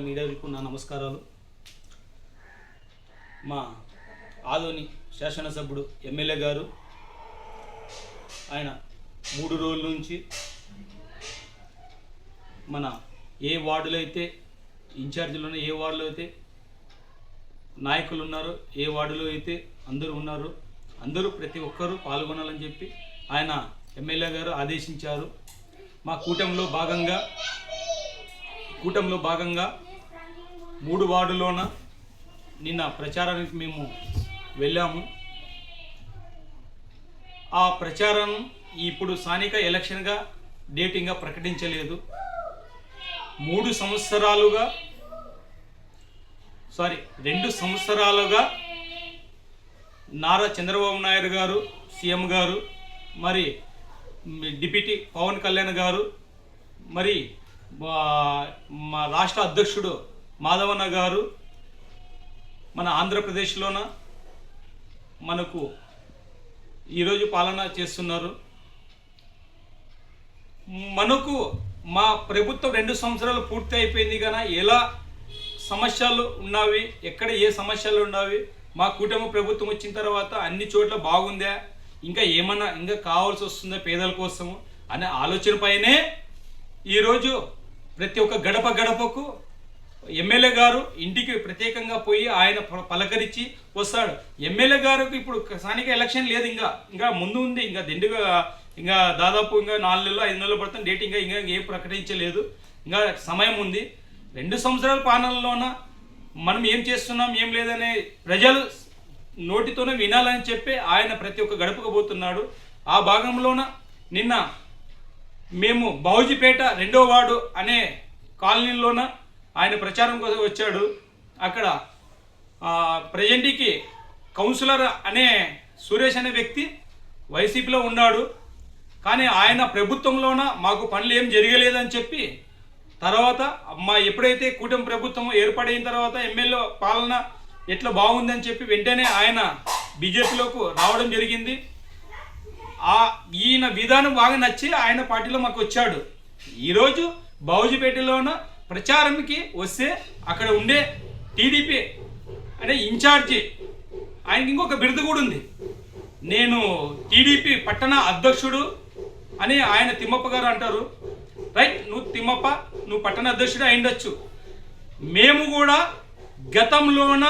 మీడియాకు నా నమస్కారాలు. మా ఆదోని శాసనసభ్యుడు ఎమ్మెల్యే గారు ఆయన 3 రోజుల నుంచి మన ఏ వార్డులో అయితే ఇన్ఛార్జీలు ఏ వార్డులో అయితే నాయకులు ఉన్నారో ఏ వార్డులో అయితే అందరూ ఉన్నారో అందరూ ప్రతి ఒక్కరూ పాల్గొనాలని చెప్పి ఆయన ఎమ్మెల్యే గారు ఆదేశించారు. మా కూటమిలో భాగంగా 3 వార్డులోన నిన్న ప్రచారానికి మేము వెళ్ళాము. ఆ ప్రచారం ఇప్పుడు స్థానిక ఎలక్షన్గా డేట్ ఇంకా ప్రకటించలేదు. 2 సంవత్సరాలుగా నారా చంద్రబాబు నాయుడు గారు సీఎం గారు, మరి డిప్యూటీ పవన్ కళ్యాణ్ గారు, మరి మా రాష్ట్ర అధ్యక్షుడు మాధవన్న గారు మన ఆంధ్రప్రదేశ్లోన మనకు ఈరోజు పాలన చేస్తున్నారు. మనకు మా ప్రభుత్వం 2 సంవత్సరాలు పూర్తి అయిపోయింది కానీ ఎలా సమస్యలు ఉన్నవి, ఎక్కడ ఏ సమస్యలు ఉన్నవి, మా కూటమి ప్రభుత్వం వచ్చిన తర్వాత అన్ని చోట్ల బాగుందా, ఇంకా ఏమన్నా ఇంకా కావాల్సి వస్తుందా పేదల కోసము అనే ఆలోచనపైనే ఈరోజు ప్రతి ఒక్క గడపకు ఎమ్మెల్యే గారు ఇంటికి ప్రత్యేకంగా పోయి ఆయన పలకరించి వస్తాడు. ఎమ్మెల్యే గారికి ఇప్పుడు స్థానిక ఎలక్షన్ లేదు, ఇంకా ముందు ఉంది, ఇంకా దిండుగా ఇంకా దాదాపు ఇంకా 4 నెలలు 5 నెలలు పడుతుంది. డేట్ ఇంకా ఏం ప్రకటించలేదు, ఇంకా సమయం ఉంది. 2 సంవత్సరాల పాలనలోన మనం ఏం చేస్తున్నాం ఏం లేదనే ప్రజలు నోటితోనే వినాలని చెప్పి ఆయన ప్రతి ఒక్క గడపకు పోతున్నాడు. ఆ భాగంలోన నిన్న మేము బౌజిపేట 2వ వార్డు అనే కాలనీలోన ఆయన ప్రచారం కోసం వచ్చాడు. అక్కడ ప్రజెంట్కి కౌన్సిలర్ అనే సురేష్ అనే వ్యక్తి వైసీపీలో ఉన్నాడు. కానీ ఆయన ప్రభుత్వంలోన మాకు పనులు ఏం జరగలేదని చెప్పి తర్వాత ఎప్పుడైతే కూటమి ప్రభుత్వం ఏర్పడిన తర్వాత ఎమ్మెల్యే పాలన ఎట్లా బాగుందని చెప్పి వెంటనే ఆయన బీజేపీలోకి రావడం జరిగింది. ఈయన విధానం బాగా నచ్చి ఆయన పార్టీలో మాకు వచ్చాడు. ఈరోజు బౌజిపేటలోన ప్రచారంకి వస్తే అక్కడ ఉండే టీడీపీ అంటే ఇన్ఛార్జి ఆయనకి ఇంకొక బిరుదు కూడా ఉంది. నేను టీడీపీ పట్టణ అధ్యక్షుడు అని ఆయన తిమ్మప్ప గారు అంటారు. రైట్, నువ్వు తిమ్మప్ప, నువ్వు పట్టణ అధ్యక్షుడు అయిండొచ్చు. మేము కూడా గతంలోన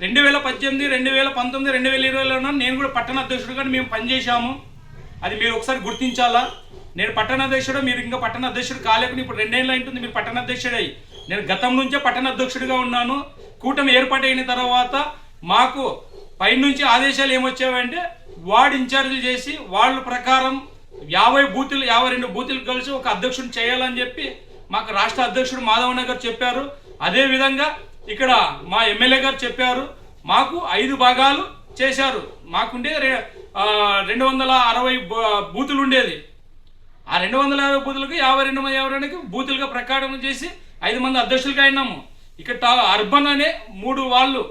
2018, 2019, 2020లోన నేను కూడా పట్టణ అధ్యక్షుడుగా మేము పనిచేశాము. అది మీరు ఒకసారి గుర్తించాలా. నేను పట్టణ అధ్యక్షుడు, మీరు ఇంకా పట్టణ అధ్యక్షుడు కాలేకుండా ఇప్పుడు 2 ఏళ్ళు అవుతుంది మీరు పట్టణ అధ్యక్షుడై. నేను గతం నుంచే పట్టణ అధ్యక్షుడిగా ఉన్నాను. కూటమి ఏర్పాటైన తర్వాత మాకు పైనుంచి ఆదేశాలు ఏమొచ్చావంటే వార్డు ఇన్ఛార్జీలు చేసి వాళ్ళ ప్రకారం 52 బూతులు కలిసి ఒక అధ్యక్షుడిని చేయాలని చెప్పి మాకు రాష్ట్ర అధ్యక్షుడు మాధవన్న గారు చెప్పారు. అదేవిధంగా ఇక్కడ మా ఎమ్మెల్యే గారు చెప్పారు. మాకు 5 భాగాలు చేశారు. మాకుండే 260 బూతులు ఉండేది. ఆ 260 బూతులకు 52 బూతులుగా ప్రకారం చేసి 5 మంది అధ్యక్షులుగా అయినాము. ఇక్కడ అర్బన్ అనే 3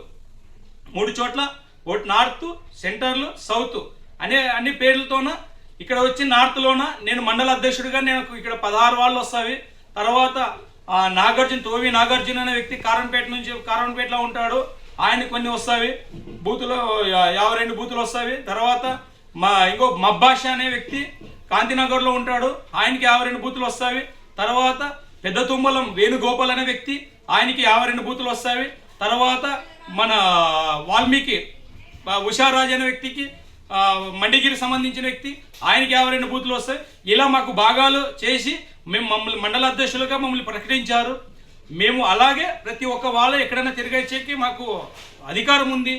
చోట్ల ఒకటి నార్త్, సెంటర్లు, సౌత్ అనే అన్ని పేర్లతోన ఇక్కడ వచ్చి నార్త్లోన నేను మండల అధ్యక్షుడిగా నేను ఇక్కడ 16 వాళ్ళు వస్తాయి. తర్వాత తోవి నాగార్జున అనే వ్యక్తి కారంపేటలో ఉంటాడు, ఆయన కొన్ని వస్తాయి బూతులు, 52 బూతులు వస్తాయి. తర్వాత ఇంకో మబ్బాష అనే వ్యక్తి కాంతినగర్లో ఉంటాడు, ఆయనకి 52 బూతులు వస్తాయి. తర్వాత పెద్ద తుమ్మలం వేణుగోపాల్ అనే వ్యక్తి, ఆయనకి 52 బూతులు వస్తాయి. తర్వాత మన వాల్మీకి ఉషారాజ్ అనే వ్యక్తికి మండిగిరి సంబంధించిన వ్యక్తి, ఆయనకి 52 బూతులు వస్తాయి. ఇలా మాకు భాగాలు చేసి మమ్మల్ని మండల అధ్యక్షులుగా మమ్మల్ని ప్రకటించారు. మేము అలాగే ప్రతి ఒక్క వాళ్ళు ఎక్కడైనా తిరిగేకి మాకు అధికారం ఉంది.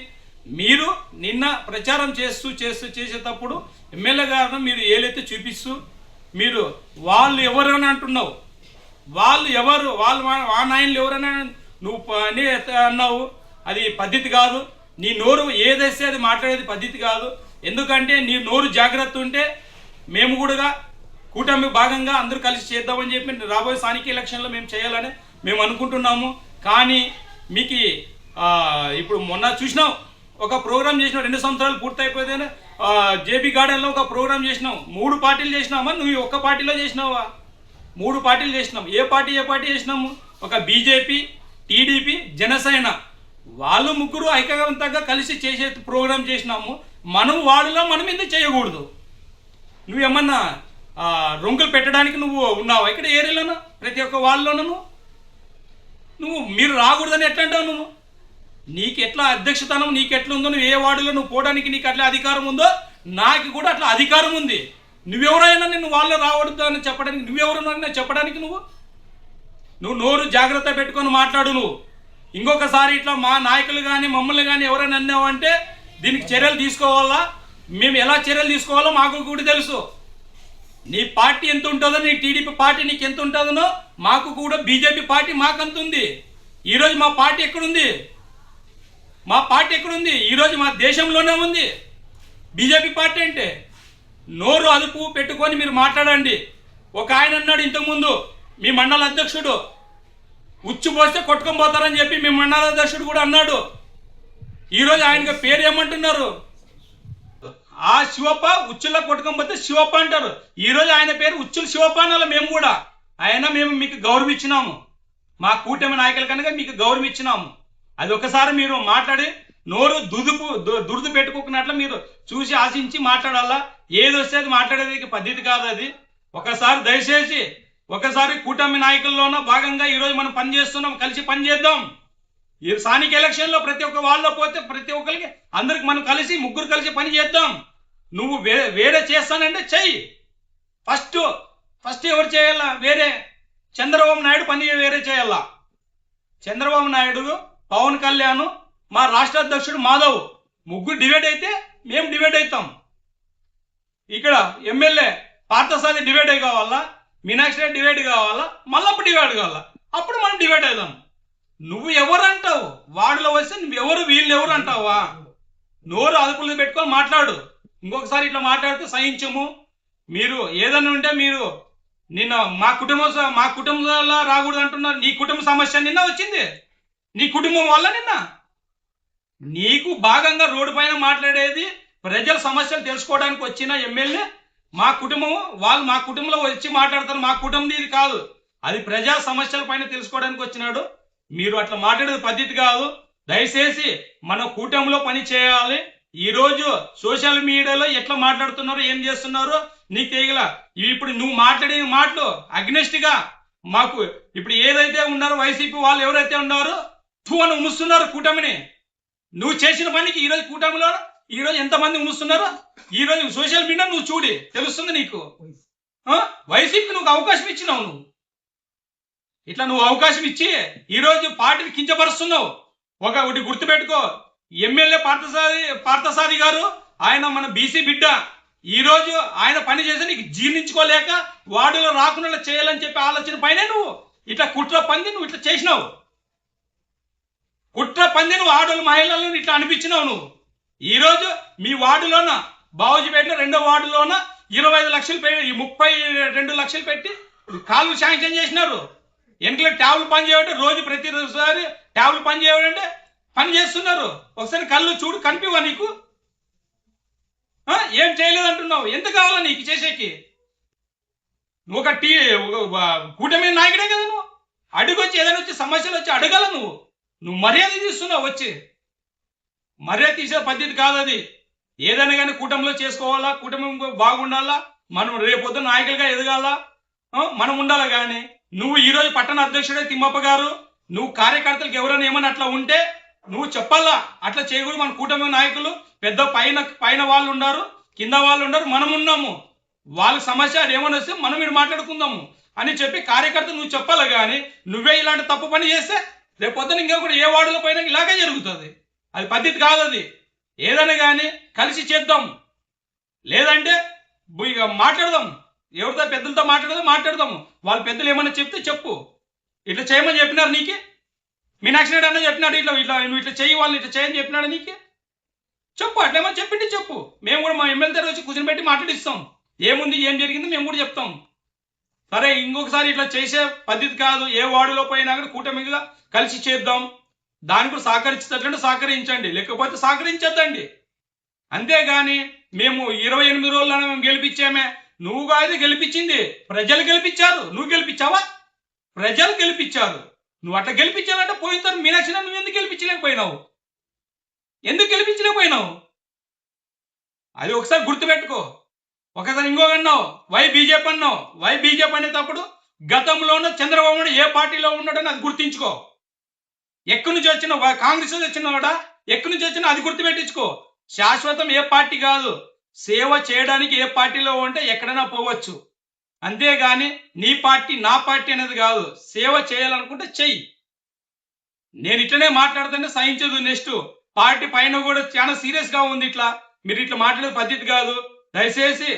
మీరు నిన్న ప్రచారం చేసేటప్పుడు ఎమ్మెల్యే గారిని మీరు ఏలైతే చూపిస్తూ మీరు వాళ్ళు ఎవరని అంటున్నావు, వాళ్ళు ఆ నాయనలు ఎవరైనా నువ్వు అన్నావు, అది పద్ధతి కాదు. నీ నోరు ఏదైతే అది మాట్లాడేది పద్ధతి కాదు. ఎందుకంటే నీ నోరు జాగ్రత్త ఉంటే మేము కూడా కూటమి భాగంగా అందరూ కలిసి చేద్దామని చెప్పి రాబోయే స్థానిక ఎలక్షన్లో మేము చేయాలని మేము అనుకుంటున్నాము. కానీ మీకు ఇప్పుడు మొన్న చూసినాం, ఒక ప్రోగ్రామ్ చేసినావు, 2 సంవత్సరాలు పూర్తయిపోతే జేబీ గార్డెన్లో ఒక ప్రోగ్రామ్ చేసినావు. 3 పార్టీలు చేసినామా, నువ్వు ఒక్క పార్టీలో చేసినావా? 3 పార్టీలు చేసినాం. ఏ పార్టీ చేసినాము? ఒక బీజేపీ, టీడీపీ, జనసేన వాళ్ళు ముగ్గురు ఐకమత్యంగా కలిసి చేసే ప్రోగ్రాం చేసినాము. మనం వార్డులో మనం ఎందుకు చేయకూడదు? నువ్వేమన్నా రొంగులు పెట్టడానికి నువ్వు ఉన్నావు ఇక్కడ ఏరియాలోనూ, ప్రతి ఒక్క వాళ్ళలోనూ నువ్వు మీరు రాకూడదని ఎట్లా అంటావు? నువ్వు నీకు ఎట్లా అధ్యక్షతనం నీకు ఎట్లా ఉందో, నువ్వు ఏ వార్డులో నువ్వు పోవడానికి నీకు అట్లా అధికారం ఉందో నాకు కూడా అట్లా అధికారం ఉంది. నువ్వెవరైనా నేను వాళ్ళు రావద్దు అని చెప్పడానికి నువ్వెవరైనా చెప్పడానికి నువ్వు నోరు జాగ్రత్త పెట్టుకొని మాట్లాడు. నువ్వు ఇంకొకసారి ఇట్లా మా నాయకులు కానీ మమ్మల్ని కానీ ఎవరైనా అన్నావంటే దీనికి చర్యలు తీసుకోవాలా. మేము ఎలా చర్యలు తీసుకోవాలో మాకు కూడా తెలుసు. నీ పార్టీ ఎంత ఉంటుందో, నీ టీడీపీ పార్టీ నీకు ఎంత ఉంటుందో మాకు కూడా బీజేపీ పార్టీ మాకంత ఉంది. ఈరోజు మా పార్టీ ఎక్కడుంది? మా పార్టీ ఎక్కడుంది? ఈరోజు మా దేశంలోనే ఉంది బీజేపీ పార్టీ అంటే. నోరు అదుపు పెట్టుకొని మీరు మాట్లాడండి. ఒక ఆయన అన్నాడు ఇంతకుముందు, మీ మండల అధ్యక్షుడు ఉచ్చు పోస్తే కొట్టుకొని పోతారని చెప్పి మీ మండల అధ్యక్షుడు కూడా అన్నాడు. ఈరోజు ఆయనకి పేరు ఏమంటున్నారు? ఆ శివప్ప ఉచ్చుల్లో కొట్టుకొని పోతే శివప్ప అంటారు. ఈరోజు ఆయన పేరు ఉచ్చులు శివప్ప అనాలి. మేము కూడా మేము మీకు గౌరవం ఇచ్చినాము. మా కూటమి నాయకుల కనుక మీకు గౌరవం ఇచ్చినాము. అది ఒకసారి మీరు మాట్లాడి నోరు దురద పెట్టుకున్నట్లు మీరు చూసి ఆశించి మాట్లాడాలా. ఏది వస్తే అది మాట్లాడేది పద్ధతి కాదు అది. ఒకసారి దయచేసి ఒకసారి కూటమి నాయకుల్లోనూ భాగంగా ఈరోజు మనం పని చేస్తున్నాం, కలిసి పని చేద్దాం. ఈ స్థానిక ఎలక్షన్లో ప్రతి ఒక్క వాళ్ళలో పోతే ప్రతి ఒక్కరికి అందరికి మనం కలిసి ముగ్గురు కలిసి పని చేద్దాం. నువ్వు వేరే చేస్తానంటే చెయ్యి. ఫస్ట్ ఎవరు చేయాలా? వేరే చంద్రబాబు నాయుడు పని వేరే చేయాలా. చంద్రబాబు నాయుడు, పవన్ కళ్యాణ్, మా రాష్ట్ర అధ్యక్షుడు మాధవ్ ముగ్గురు డివైడ్ అయితే మేము డివైడ్ అవుతాం. ఇక్కడ ఎమ్మెల్యే పార్థసారథి డివైడ్ కావాలా, మీనాక్షి రెడ్డి డివైడ్ కావాలా, మళ్ళప్పుడు డివైడ్ కావాలా, అప్పుడు మనం డివైడ్ అవుదాం. నువ్వు ఎవరు అంటావు? వార్డులో వస్తే నువ్వెవరు వీళ్ళు ఎవరు అంటావా? నోరు అదుపులో పెట్టుకొని మాట్లాడు. ఇంకొకసారి ఇట్లా మాట్లాడితే సహించము. మీరు ఏదైనా ఉంటే మీరు నిన్న మా కుటుంబంలో రాకూడదు అంటున్నారు. నీ కుటుంబ సమస్య నిన్న వచ్చింది, నీ కుటుంబం వల్ల నిన్న నీకు భాగంగా రోడ్డు పైన మాట్లాడేది ప్రజల సమస్యలు తెలుసుకోవడానికి వచ్చిన ఎమ్మెల్యే మా కుటుంబం వాళ్ళు మా కుటుంబంలో వచ్చి మాట్లాడతారు. మా కుటుంబం ఇది కాదు, అది ప్రజా సమస్యల పైన తెలుసుకోవడానికి వచ్చినాడు. మీరు అట్లా మాట్లాడేది పద్ధతి కాదు. దయచేసి మన కూటమిలో పని చేయాలి. ఈరోజు సోషల్ మీడియాలో ఎట్లా మాట్లాడుతున్నారో ఏం చేస్తున్నారో నీకు తెలియగల. ఇప్పుడు నువ్వు మాట్లాడే మాటలు అగ్నెస్ట్ గా మాకు ఇప్పుడు ఏదైతే ఉన్నారో వైసీపీ వాళ్ళు ఎవరైతే ఉన్నారో అని ఉమ్ముస్తున్నారు కూటమిని. నువ్వు చేసిన పనికి ఈరోజు కూటమిలో ఈరోజు ఎంతమంది ఉమ్ముస్తున్నారో ఈరోజు సోషల్ మీడియా నువ్వు చూడి తెలుస్తుంది నీకు. వైసీపీకి నువ్వు అవకాశం ఇచ్చినావు. నువ్వు ఇట్లా నువ్వు అవకాశం ఇచ్చి ఈరోజు పార్టీని కించపరుస్తున్నావు. ఒకటి గుర్తుపెట్టుకో, ఎమ్మెల్యే పార్థసారథి గారు ఆయన మన బీసీ బిడ్డ. ఈరోజు ఆయన పని చేసి నీకు జీర్ణించుకోలేక వార్డులో రాకుండా చేయాలని చెప్పి ఆలోచన పైనే నువ్వు ఇట్లా కుట్ర పంది నువ్వు ఇట్లా చేసినావు. కుట్ర పంది నువ్వు ఆడోళ్ళు మహిళలను ఇట్లా అనిపించినావు. నువ్వు ఈరోజు మీ వార్డులోన బావుజీపేటలో 2వ వార్డులోన 25 లక్షలు 32 లక్షలు పెట్టి కాళ్ళు శాంక్షన్ చేసినారు. వెనకలో ట్యాబ్లు పని చేయడం రోజు ప్రతిసారి ట్యాబ్లు పని చేయడంటే పని చేస్తున్నారు. ఒకసారి కళ్ళు చూడు, కనిపివా నీకు? ఏం చేయలేదంటున్నావు. ఎంత కావాలా నీకు చేసేకి? నువ్వు ఒక కూటమి నాయకుడే కదా. నువ్వు అడుగొచ్చి ఏదైనా వచ్చి సమస్యలు వచ్చి అడగాల. నువ్వు మర్యాద తీస్తున్నావు. వచ్చి మర్యాద తీసే పద్ధతి కాదు అది. ఏదైనా కానీ కూటమిలో చేసుకోవాలా, కూటమి బాగుండాలా, మనం రేపొద్దున నాయకులుగా ఎదగాలా, మనం ఉండాలి. కానీ నువ్వు ఈరోజు పట్టణ అధ్యక్షుడే తిమ్మప్ప గారు, నువ్వు కార్యకర్తలకు ఎవరైనా ఏమైనా అట్లా ఉంటే నువ్వు చెప్పాలా. అట్లా చేయకూడదు. మన కూటమి నాయకులు పెద్ద పైన వాళ్ళు ఉన్నారు, కింద వాళ్ళు ఉన్నారు, మనం ఉన్నాము. వాళ్ళ సమస్య ఏమైనా వస్తే మనం మీరు మాట్లాడుకుందాము అని చెప్పి కార్యకర్త నువ్వు చెప్పాలి. కానీ నువ్వే ఇలాంటి తప్పు పని చేస్తే రేపొద్దున ఇంకొకటి ఏ వార్డులో పైన ఇలాగే జరుగుతుంది. అది పద్ధతి కాదు. అది ఏదైనా కానీ కలిసి చేద్దాం, లేదంటే ఇక మాట్లాడదాం. ఎవరితో పెద్దలతో మాట్లాడదాము. వాళ్ళ పెద్దలు ఏమన్నా చెప్తే చెప్పు. ఇట్లా చేయమని చెప్పినారు నీకు? మీనాక్షి రెడ్డి అన్న చెప్పినాడు ఇట్లా నువ్వు ఇట్లా చేయి, వాళ్ళని ఇట్లా చేయని చెప్పినాడు నీకు? చెప్పు. అట్లేమో చెప్పిండి చెప్పు. మేము కూడా మా ఎమ్మెల్యే దగ్గర వచ్చి కూర్చొని పెట్టి మాట్లాడిస్తాం. ఏముంది ఏం జరిగింది మేము కూడా చెప్తాం. సరే ఇంకొకసారి ఇట్లా చేసే పద్ధతి కాదు. ఏ వార్డులో పోయినా కూడా కూటమిగా కలిసి చేద్దాం. దానికి కూడా సహకరించేటట్టు సహకరించండి, లేకపోతే సహకరించద్దండి. అంతేగాని మేము 28 రోజుల్లో మేము గెలిపించామే. నువ్వు కాదు గెలిపించింది, ప్రజలు గెలిపించారు. నువ్వు గెలిపించావా? ప్రజలు గెలిపించారు. నువ్వు అట్లా గెలిపించాలంటే పోయిన తర్వాత మీనాక్షి నువ్వు ఎందుకు గెలిపించలేకపోయినావు? ఎందుకు గెలిపించలేకపోయినావు? అది ఒకసారి గుర్తుపెట్టుకో. ఒకసారి ఇంకొక అన్నావు వై బీజేపీ అన్నావు. వై బీజేపీ అనేటప్పుడు గతంలోనూ చంద్రబాబు నాయుడు ఏ పార్టీలో ఉన్నాడని అది గుర్తించుకో. ఎక్కడి నుంచి వచ్చిన కాంగ్రెస్ వచ్చినవాడా, ఎక్కడి నుంచి వచ్చినా అది గుర్తుపెట్టించుకో. శాశ్వతం ఏ పార్టీ కాదు. సేవ చేయడానికి ఏ పార్టీలో ఉంటే ఎక్కడైనా పోవచ్చు. అంతేగాని నీ పార్టీ నా పార్టీ అనేది కాదు. సేవ చేయాలనుకుంటే చెయ్యి. నేను ఇట్లనే మాట్లాడుతుంటే సహించదు. నెక్స్ట్ పార్టీ పైన కూడా చాలా సీరియస్ గా ఉంది. ఇట్లా మీరు ఇట్లా మాట్లాడే పద్ధతి కాదు. దయచేసి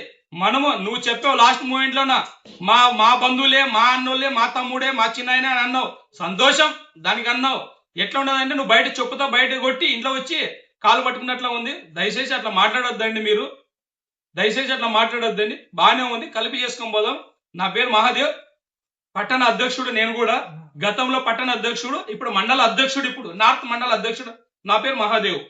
నువ్వు చెప్పావు లాస్ట్ మూమెంట్లోన మా బంధువులే, మా అన్నోళ్ళే, మా తమ్ముడే, మా చిన్నాయన అని అన్నావు. సంతోషం, దానికి అన్నావు. ఎట్లా ఉండదంటే నువ్వు బయట చెప్పుతో బయట కొట్టి ఇంట్లో వచ్చి కాలు పట్టుకున్నట్లా ఉంది. దయచేసి అట్లా మాట్లాడొద్దండి. మీరు దయచేసి అట్లా మాట్లాడొద్దండి. బాగానే ఉంది, కలిపి చేసుకొని పోదాం. నా పేరు మహాదేవ్, పట్టణ అధ్యక్షుడు. నేను కూడా గతంలో పట్టణ అధ్యక్షుడు, ఇప్పుడు మండల అధ్యక్షుడు, ఇప్పుడు నార్త్ మండల అధ్యక్షుడు. నా పేరు మహాదేవ్.